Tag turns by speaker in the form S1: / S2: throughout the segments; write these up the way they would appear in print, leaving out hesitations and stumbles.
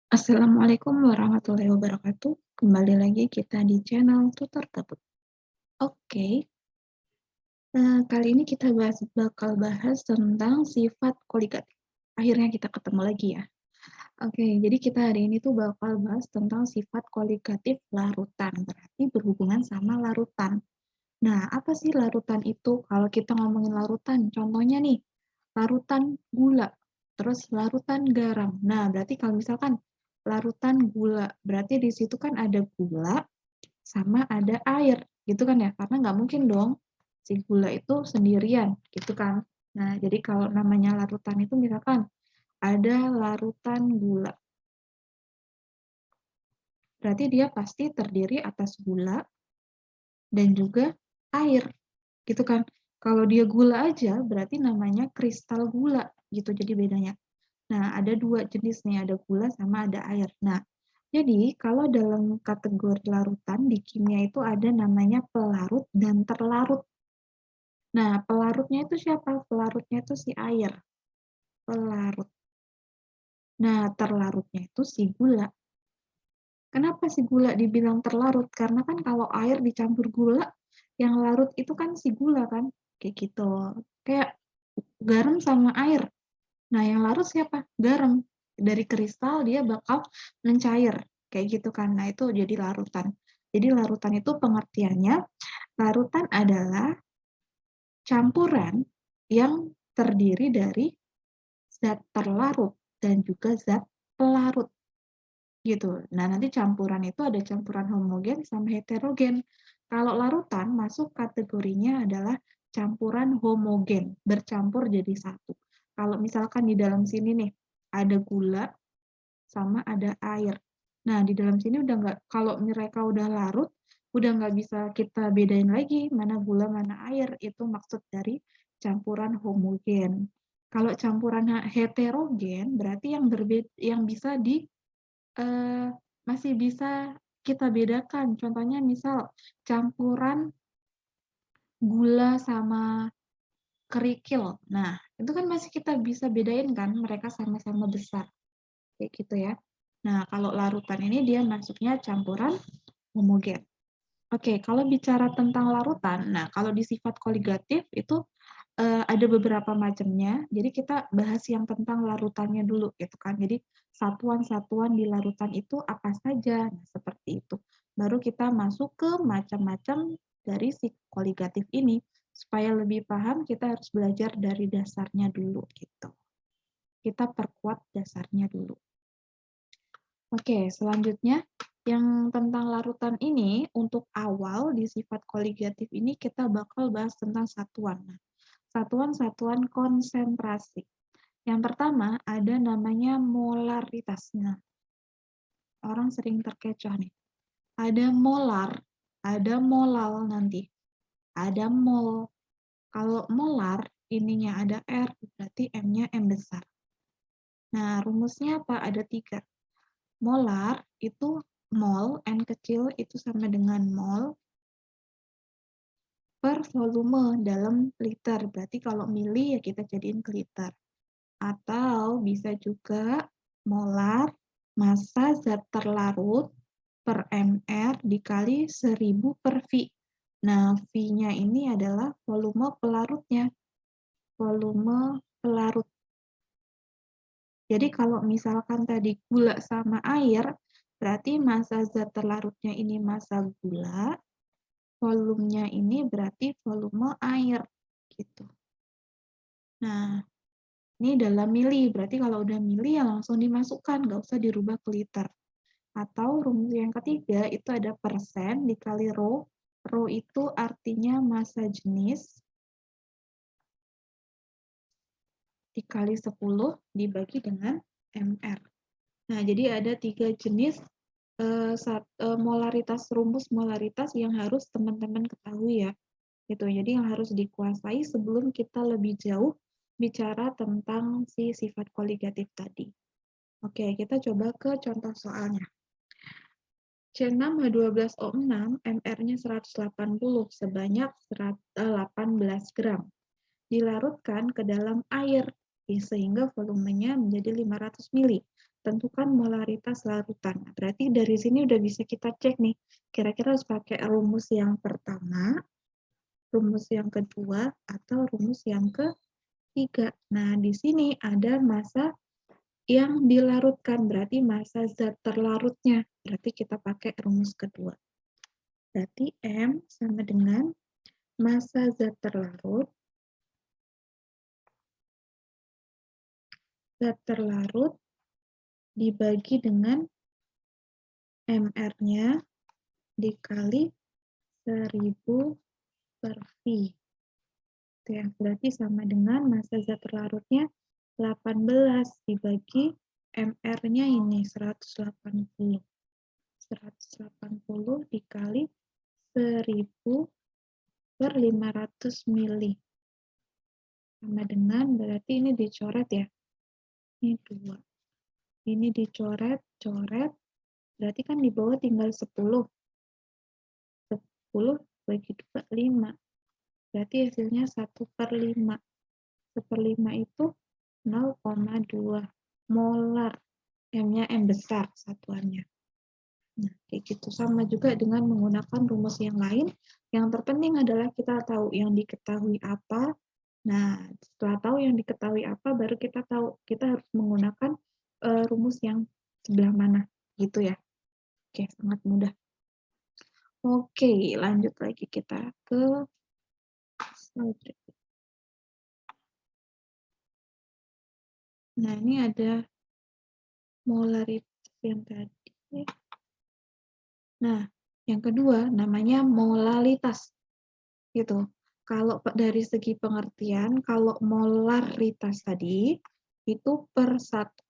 S1: Assalamualaikum warahmatullahi wabarakatuh. Kembali lagi kita di channel Tutor Gabut. Oke, kali ini kita bakal bahas tentang sifat koligatif. Akhirnya kita ketemu lagi ya. Oke, jadi kita hari ini tuh bakal bahas tentang sifat koligatif larutan, berarti berhubungan sama larutan. Nah, apa sih larutan itu? Kalau kita ngomongin larutan, contohnya nih, larutan gula, terus larutan garam. Nah, berarti kalau misalkan larutan gula, berarti di situ kan ada gula sama ada air, gitu kan ya? Karena nggak mungkin dong si gula itu sendirian, gitu kan? Nah, jadi kalau namanya larutan itu misalkan ada larutan gula, berarti dia pasti terdiri atas gula dan juga air. Gitu kan. Kalau dia gula aja berarti namanya kristal gula gitu jadi bedanya. Nah, ada 2 jenis nih, ada gula sama ada air. Nah, jadi kalau dalam kategori larutan di kimia itu ada namanya pelarut dan terlarut. Nah, pelarutnya itu siapa? Pelarutnya itu si air, pelarut. Nah, terlarutnya itu si gula. Kenapa si gula dibilang terlarut? Karena kan kalau air dicampur gula, yang larut itu kan si gula kan, kayak gitu. Kayak garam sama air. Nah, yang larut siapa? Garam. Dari kristal dia bakal mencair, kayak gitu kan. Nah, itu jadi larutan. Jadi larutan itu pengertiannya, larutan adalah campuran yang terdiri dari zat terlarut dan juga zat pelarut. Gitu. Nah, nanti campuran itu ada campuran homogen sama heterogen. Kalau larutan masuk kategorinya adalah campuran homogen, bercampur jadi satu. Kalau misalkan di dalam sini nih, ada gula sama ada air. Nah, di dalam sini udah nggak, kalau mereka udah larut, udah nggak bisa kita bedain lagi mana gula, mana air. Itu maksud dari campuran homogen. Kalau campuran heterogen, berarti yang bisa Eee, masih bisa kita bedakan. Contohnya misal campuran gula sama kerikil. Nah, itu kan masih kita bisa bedain kan, mereka sama-sama besar, kayak gitu ya. Nah, kalau larutan ini dia masuknya campuran homogen. Oke, kalau bicara tentang larutan, nah kalau di sifat koligatif itu ada beberapa macamnya, jadi kita bahas yang tentang larutannya dulu gitu kan. Jadi satuan-satuan di larutan itu apa saja, nah seperti itu. Baru kita masuk ke macam-macam dari si koligatif ini. Supaya lebih paham kita harus belajar dari dasarnya dulu gitu. Kita perkuat dasarnya dulu. Oke, selanjutnya yang tentang larutan ini untuk awal di sifat koligatif ini kita bakal bahas tentang satuan. Nah, satuan-satuan konsentrasi. Yang pertama ada namanya molaritas. Nah, orang sering terkecoh nih. Ada molar, ada molal nanti. Ada mol. Kalau molar, ininya ada R, berarti M-nya M besar. Nah, rumusnya apa? Ada 3. Molar itu mol, N kecil itu sama dengan mol per volume dalam liter. Berarti kalau mili ya kita jadiin ke liter. Atau bisa juga molar massa zat terlarut per mR dikali 1000 per V. Nah, V-nya ini adalah volume pelarutnya. Volume pelarut. Jadi kalau misalkan tadi gula sama air, berarti massa zat terlarutnya ini massa gula, volumenya ini berarti volume air. Gitu. Nah, ini dalam mili, berarti kalau udah mili ya langsung dimasukkan, nggak usah dirubah ke liter. Atau rumus yang ketiga itu ada persen dikali rho. Rho itu artinya massa jenis dikali 10 dibagi dengan mR. Nah, jadi ada 3 jenis molaritas, rumus molaritas yang harus teman-teman ketahui ya. Gitu. Jadi yang harus dikuasai sebelum kita lebih jauh bicara tentang si sifat koligatif tadi. Oke, kita coba ke contoh soalnya. C6H12O6 MR-nya 180 sebanyak 18 gram. Dilarutkan ke dalam air sehingga volumenya menjadi 500 mili. tentukan molaritas larutan. Nah, berarti dari sini udah bisa kita cek nih, kira-kira harus pakai rumus yang pertama, rumus yang kedua, atau rumus yang ketiga. Nah, di sini ada massa yang dilarutkan, berarti massa zat terlarutnya. Berarti kita pakai rumus kedua. Berarti M sama dengan massa zat terlarut dibagi dengan MR-nya dikali 1000 per V. Itu ya, berarti sama dengan massa zat terlarutnya 18 dibagi MR-nya ini 180. 180 dikali 1000 per 500 mili. Sama dengan, berarti ini dicoret ya. Ini 2. Ini dicoret, coret. Berarti kan di bawah tinggal 10. 10 bagi 2, 5. Berarti hasilnya 1/5. 1/5 itu 0,2 molar. M-nya M besar satuannya. Nah, kayak gitu. Sama juga dengan menggunakan rumus yang lain. Yang terpenting adalah kita tahu yang diketahui apa. Nah, setelah tahu yang diketahui apa, baru kita tahu kita harus menggunakan rumus yang sebelah mana. Gitu ya. Oke, sangat mudah. Oke, lanjut lagi kita ke slide berikutnya. Nah, ini ada molaritas yang tadi. Nah, yang kedua namanya molalitas. Gitu. Kalau dari segi pengertian, kalau molaritas tadi itu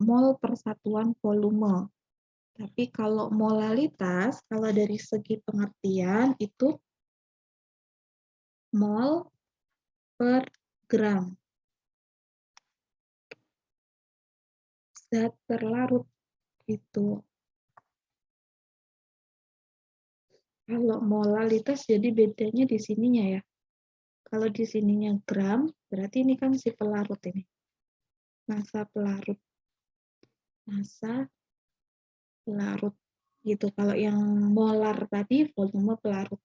S1: mol persatuan volume. Tapi kalau molalitas, kalau dari segi pengertian itu mol per gram. Zat terlarut itu. Kalau molalitas jadi bedanya di sininya ya. Kalau di sininya gram, berarti ini kan si pelarut ini. Massa pelarut. Massa pelarut gitu. Kalau yang molar tadi volume pelarut.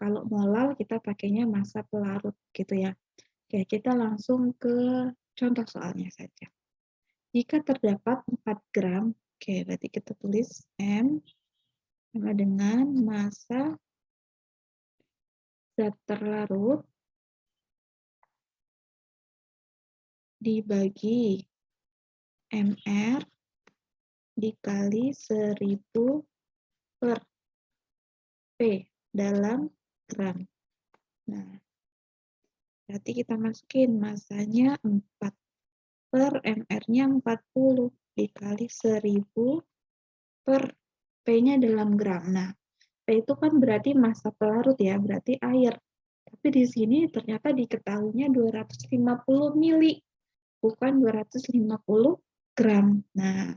S1: Kalau molar kita pakainya massa pelarut gitu ya. Oke, kita langsung ke contoh soalnya saja. Jika terdapat 4 gram, oke berarti kita tulis M sama dengan massa zat terlarut dibagi MR dikali 1000 per P dalam gram. Nah, berarti kita masukin massanya 4 per MR-nya 40 dikali 1000 per P-nya dalam gram. Nah, P itu kan berarti massa pelarut ya, berarti air. Tapi di sini ternyata diketahuinya 250 mili, bukan 250 gram. Nah,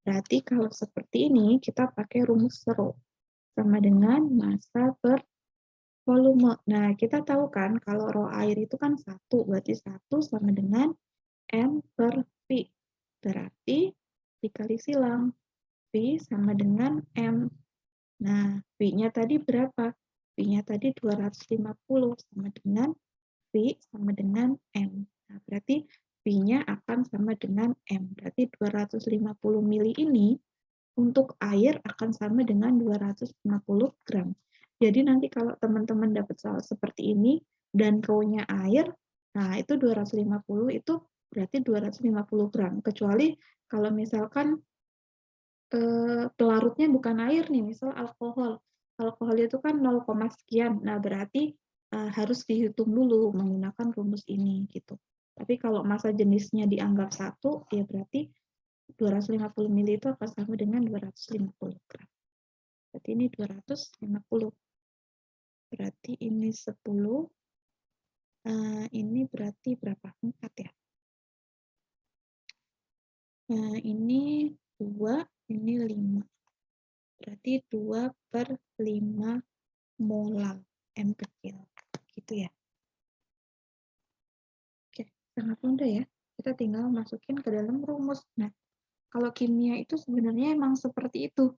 S1: berarti kalau seperti ini kita pakai rumus Rho sama dengan massa per volume. Nah, kita tahu kan kalau Rho air itu kan 1, berarti 1 sama dengan M per V. Berarti dikali silang. V sama dengan M. Nah, V-nya tadi berapa? V-nya tadi 250 sama dengan V sama dengan M. Nah, berarti V-nya akan sama dengan M. Berarti 250 mili ini untuk air akan sama dengan 250 gram. Jadi nanti kalau teman-teman dapat soal seperti ini dan rho-nya air, nah itu 250 itu berarti 250 gram. Kecuali kalau misalkan pelarutnya bukan air nih, misal alkohol. Alkohol itu kan 0, sekian. Nah, berarti harus dihitung dulu menggunakan rumus ini gitu. Tapi kalau massa jenisnya dianggap 1, ya berarti 250 mili itu akan sama dengan 250 gram. Berarti ini 250. Berarti ini 10. Ini berarti berapa? 4 ya. Nah, ini 2, ini 5. Berarti 2 per 5 molar M kecil. Gitu ya. Oke, sangat mudah ya. Kita tinggal masukin ke dalam rumus. Nah, Kalau kimia itu sebenarnya emang seperti itu.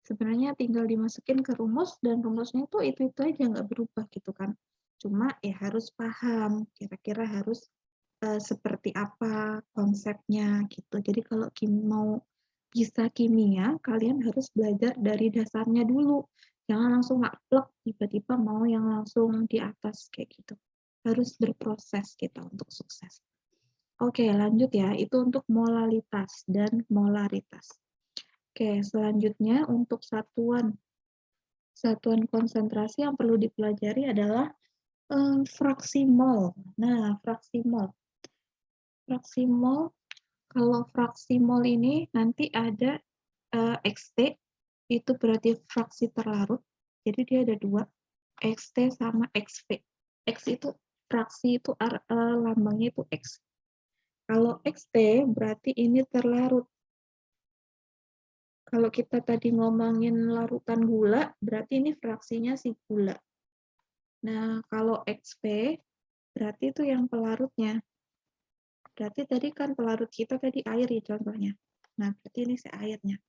S1: Sebenarnya tinggal dimasukin ke rumus dan rumusnya itu aja nggak berubah gitu kan. Cuma ya harus paham kira-kira harus seperti apa konsepnya gitu. Jadi kalau mau bisa kimia, kalian harus belajar dari dasarnya dulu. Jangan langsung ngaplek tiba-tiba mau yang langsung di atas kayak gitu. Harus berproses kita untuk sukses. Oke, lanjut ya. Itu untuk molalitas dan molaritas. Oke, selanjutnya untuk satuan konsentrasi yang perlu dipelajari adalah fraksi mol. Nah, fraksi mol. Fraksi mol, kalau fraksi mol ini nanti ada XT, itu berarti fraksi terlarut. Jadi dia ada dua, XT sama XV. X itu fraksi itu lambangnya itu X. Kalau XT berarti ini terlarut. Kalau kita tadi ngomongin larutan gula, berarti ini fraksinya si gula. Nah, kalau XP, berarti itu yang pelarutnya. Berarti tadi kan pelarut kita tadi air ya contohnya. Nah, berarti ini si airnya.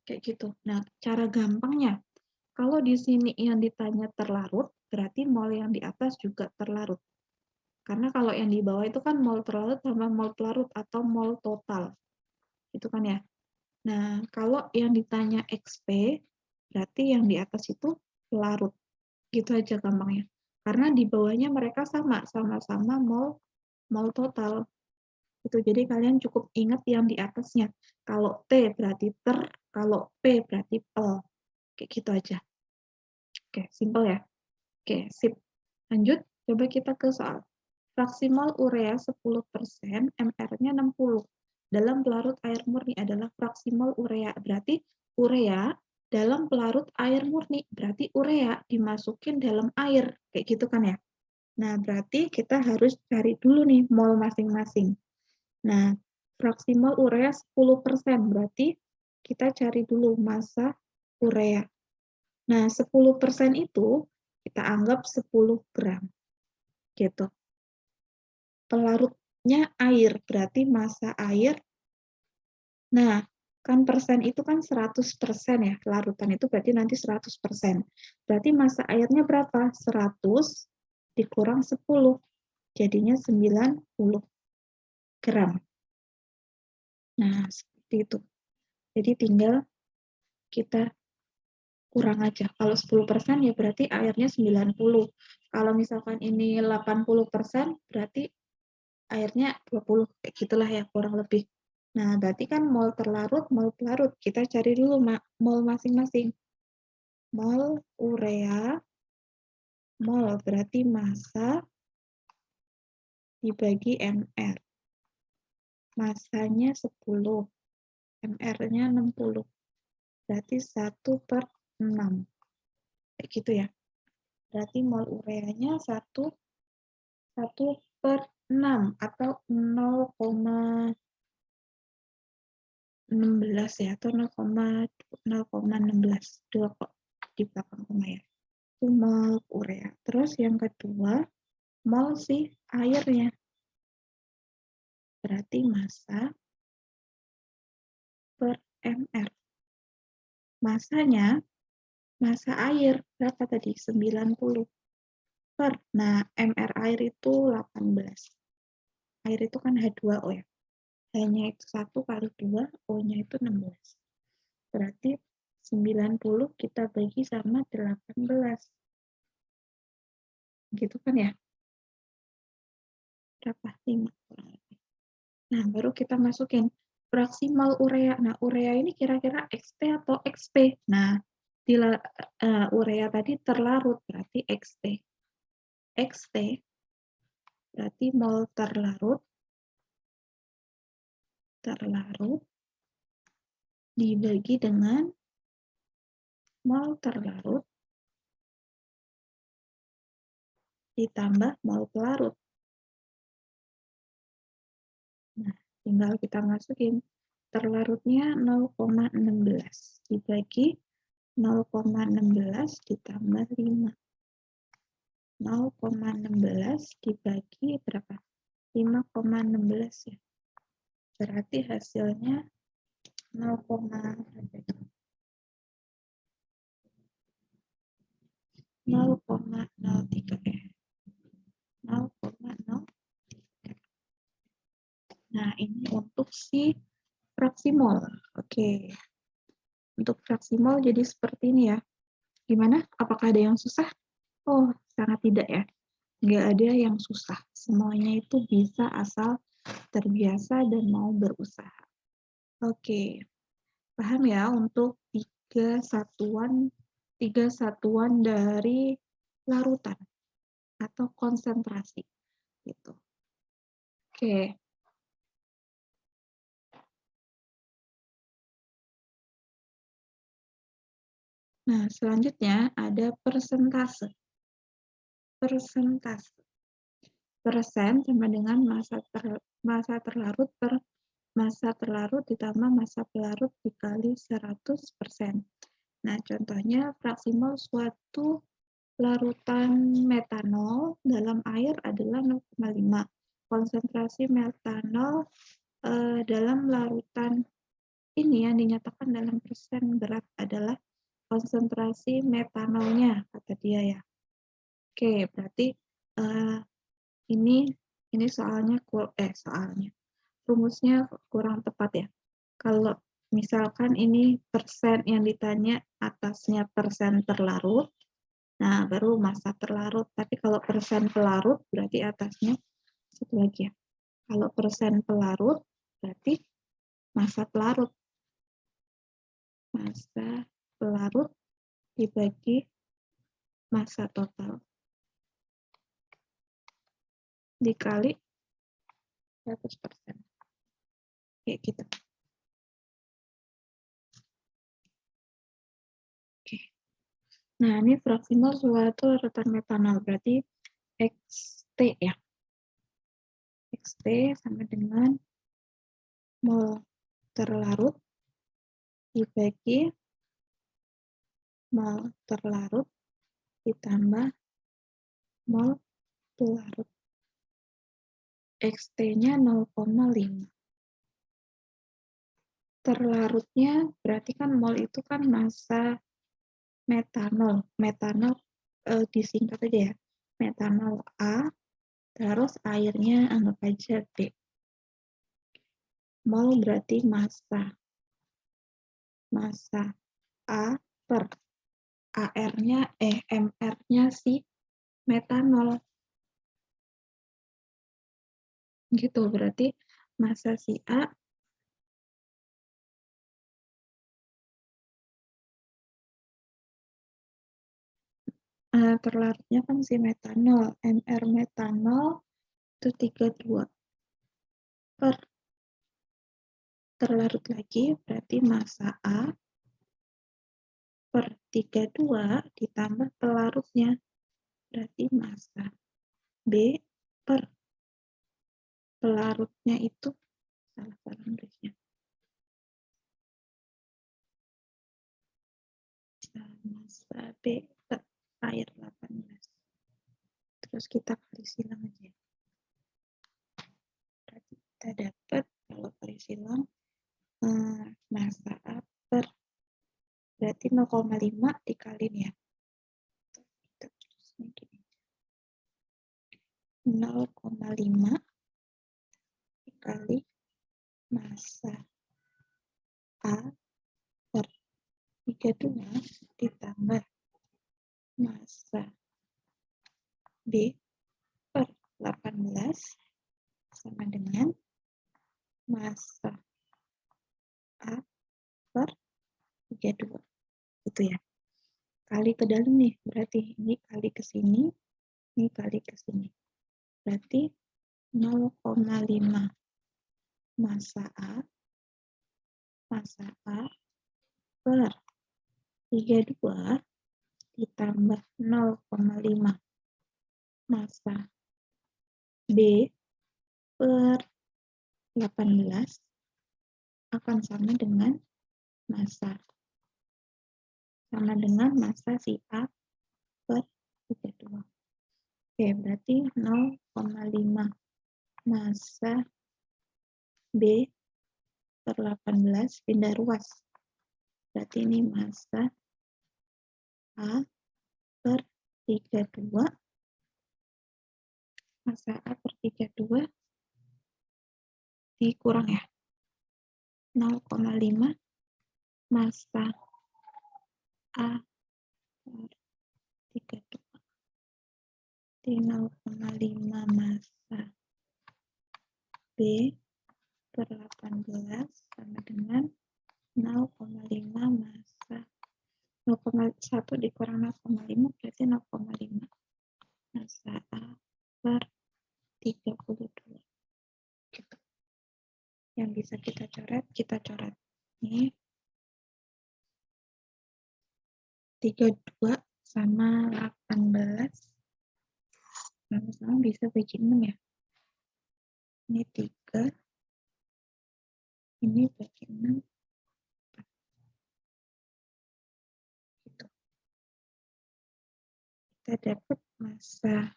S1: Kayak gitu. Nah, cara gampangnya, kalau di sini yang ditanya terlarut, berarti mol yang di atas juga terlarut. Karena kalau yang di bawah itu kan mol terlarut sama mol pelarut atau mol total. Itu kan ya. Nah, kalau yang ditanya XP, berarti yang di atas itu larut. Gitu aja gampangnya. Karena di bawahnya mereka sama-sama mol total. Itu jadi kalian cukup ingat yang di atasnya. Kalau T berarti ter, kalau P berarti pel. Kayak gitu aja. Oke, simple ya. Oke, sip. Lanjut, coba kita ke soal. Fraksi mol urea 10%, MR-nya 60. Dalam pelarut air murni adalah fraksi mol urea. Berarti urea dalam pelarut air murni. Berarti urea dimasukin dalam air. Kayak gitu kan ya. Nah, berarti kita harus cari dulu nih mol masing-masing. Nah, fraksi mol urea 10%. Berarti kita cari dulu massa urea. Nah, 10% itu kita anggap 10 gram. Gitu. Pelarutnya air, berarti massa air. Nah, kan persen itu kan 100% ya, larutan itu berarti nanti 100%. Berarti massa airnya berapa? 100 dikurang 10, jadinya 90 gram. Nah, seperti itu. Jadi tinggal kita kurang aja. Kalau 10% ya berarti airnya 90. Kalau misalkan ini 80%, berarti airnya 20. Kayak gitulah ya, kurang lebih. Nah, berarti kan mol terlarut, mol pelarut. Kita cari dulu mol masing-masing. Mol urea, mol berarti massa dibagi MR. Massanya 10, MR-nya 60. Berarti 1/6. Kayak gitu ya. Berarti mol ureanya 1/6 atau 0,16 ya, atau 0,16. Dua kok di belakang koma ya. Itu mol urea. Terus yang kedua, mol si airnya. Berarti massa per MR. Massanya, massa air berapa tadi? 90 per. Nah, MR air itu 18. Air itu kan H2O ya. H-nya itu 1 kali 2, O-nya itu 16. Berarti 90 kita bagi sama 18. Gitu kan ya? Berapa? 5 kurang lebih. Nah, baru kita masukin fraksi mol urea. Nah, urea ini kira-kira XT atau XP? Nah, di urea tadi terlarut, berarti XT. XT berarti mol terlarut dibagi dengan mol terlarut ditambah mol pelarut. Nah, tinggal kita masukin terlarutnya 0,16 dibagi 0,16 ditambah 5. 0,16 dibagi berapa? 5,16 ya. Berarti hasilnya 0,03 0,0. Nah, ini untuk si fraksi mol. Oke. Untuk fraksi mol jadi seperti ini ya. Gimana? Apakah ada yang susah? Oh, sangat tidak ya. Nggak ada yang susah. Semuanya itu bisa asal terbiasa dan mau berusaha. Oke. Paham ya untuk tiga satuan dari larutan atau konsentrasi gitu. Oke. Nah, selanjutnya ada persentase. Persentase. Persen sama dengan masa terlarut per masa terlarut ditambah masa pelarut dikali 100%. Nah, contohnya fraksi mol suatu larutan metanol dalam air adalah 0,5. Konsentrasi metanol dalam larutan ini yang dinyatakan dalam persen berat adalah konsentrasi metanolnya, kata dia ya. Oke, berarti ini soalnya rumusnya kurang tepat ya. Kalau misalkan ini persen yang ditanya atasnya persen terlarut, nah baru masa terlarut. Tapi kalau persen pelarut berarti atasnya satu lagi ya. Kalau persen pelarut berarti masa pelarut. Masa pelarut dibagi masa total dikali 100%. Kayak gitu. Oke. Nah, ini fraksi mol suatu larutan metanol, berarti XT ya. XT sama dengan mol terlarut dibagi mol terlarut ditambah mol pelarut. XT-nya 0,5. Terlarutnya berarti kan mol itu kan massa metanol. Metanol disingkat aja ya. Metanol A, terus airnya anggap aja B. Mol berarti massa. Massa A per AR-nya, MR-nya si metanol. Gitu, berarti massa si A terlarutnya kan si metanol, MR metanol itu 32 per terlarut lagi berarti massa A per 32 ditambah pelarutnya berarti massa B per pelarutnya itu salah nulisnya. Massa B per air 18. Terus kita kali silang aja. Berarti kita dapat kalau kali silang massa A per berarti 0,5 dikaliin ya. Kita tulisnya gini. 0,5 dikali massa A per 32 ditambah massa B per 18 sama dengan massa A per 32. Gitu ya. Kali ke dalam nih, berarti ini kali ke sini, ini kali ke sini. Berarti 0,5 massa A per 32 ditambah 0,5 massa B per 18 akan sama dengan massa si A per 32. Oke, berarti 0,5 massa B per 18 pindah ruas. Berarti ini massa A per 32. Massa A per 32 dikurang ya. 0,5 massa A per 32. Di 0,5 massa B per 18 sama dengan 0,5 massa 0,1 dikurang 0,5 berarti 0,5 massa A per 32. Gitu. Yang bisa kita coret ini 32 sama 18 sama-sama bisa bagi 6 ya. Ini 3, ini bagi 6. Gitu. Kita dapat massa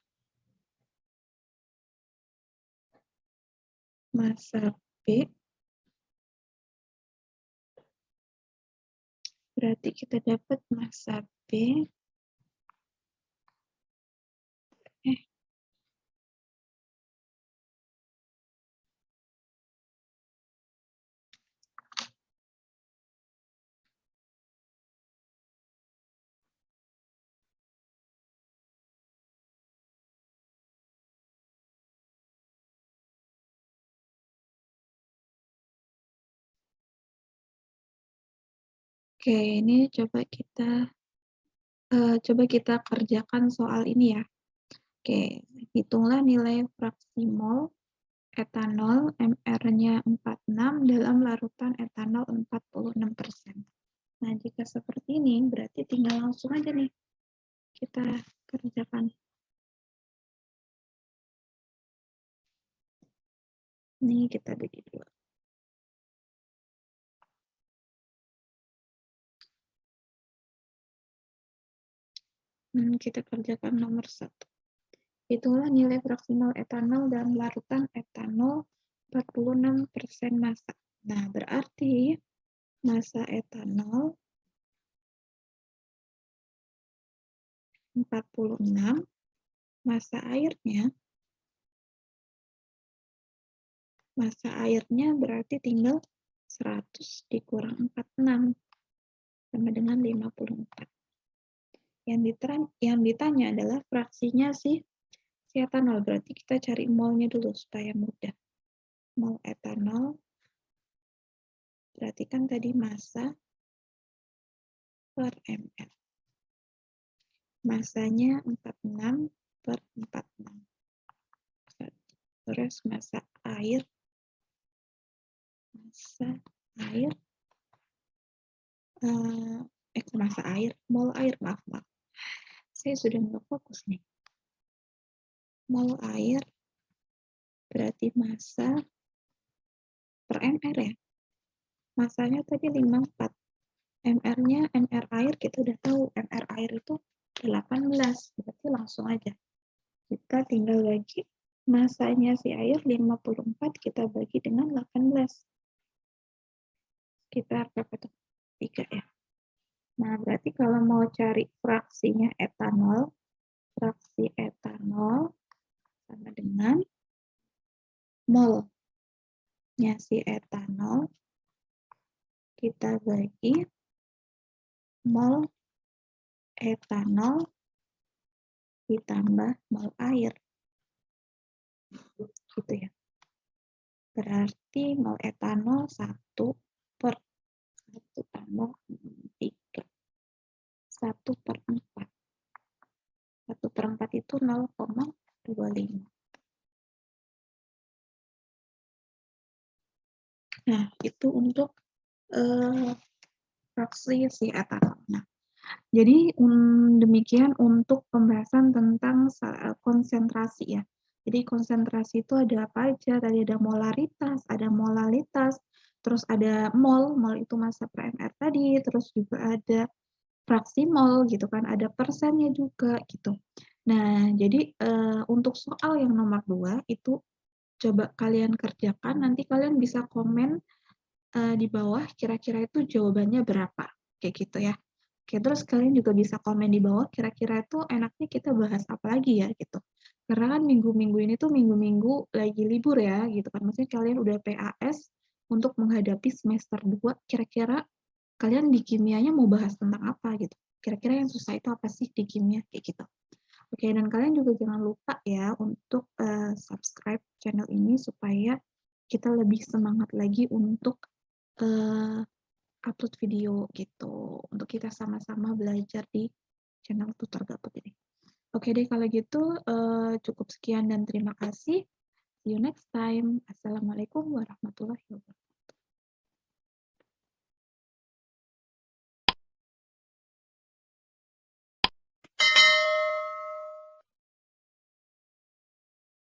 S1: B, berarti kita dapat massa B Oke, ini coba kita kerjakan soal ini ya. Oke, hitunglah nilai fraksi mol etanol MR-nya 46 dalam larutan etanol 46%. Nah, jika seperti ini berarti tinggal langsung aja nih kita kerjakan. Ini kita bagi dua. Kita kerjakan nomor 1. Itulah nilai fraksi mol etanol dalam larutan etanol 46% massa. Nah, berarti massa etanol 46, massa airnya berarti tinggal 100 dikurang 46 sama dengan 54. Yang ditanya adalah fraksinya si etanol, berarti kita cari molnya dulu supaya mudah. Mol etanol berarti kan tadi massa per ml. Massanya 46 per 46. Terus massa air mol air, maaf. Saya sudah nggak fokus nih. Mol air berarti massa per mr ya. Massanya tadi 54. MR-nya, MR air kita udah tahu, MR air itu 18, berarti langsung aja. Kita tinggal bagi massanya si air 54, kita bagi dengan 18. Sekitar berapa tuh? 3 ya. Nah, berarti kalau mau cari fraksinya etanol, fraksi etanol sama dengan molnya si etanol, kita bagi mol etanol ditambah mol air. Gitu ya. Berarti mol etanol 1 per 1 tambah 3. 1 per 4. 1 per 4 itu 0,25. Nah, itu untuk fraksi si etanol. Nah, jadi demikian untuk pembahasan tentang konsentrasi ya. Jadi konsentrasi itu ada apa aja? Tadi ada molaritas, ada molalitas, terus ada mol itu massa per mr tadi, terus juga ada fraksi mol gitu kan, ada persennya juga gitu. Nah, jadi untuk soal yang nomor 2 itu coba kalian kerjakan, nanti kalian bisa komen di bawah kira-kira itu jawabannya berapa, kayak gitu ya. Oke, terus kalian juga bisa komen di bawah kira-kira itu enaknya kita bahas apa lagi ya gitu. Karena kan minggu-minggu ini tuh minggu-minggu lagi libur ya gitu kan. Maksudnya kalian udah PAS untuk menghadapi semester 2, kira-kira kalian di kimianya mau bahas tentang apa gitu. Kira-kira yang susah itu apa sih di kimia kayak gitu. Oke, dan kalian juga jangan lupa ya untuk subscribe channel ini supaya kita lebih semangat lagi untuk eee, upload video gitu, untuk kita sama-sama belajar di channel Tutor Gabut ini. Oke deh kalau gitu, cukup sekian dan terima kasih. See you next time. Assalamualaikum warahmatullahi wabarakatuh.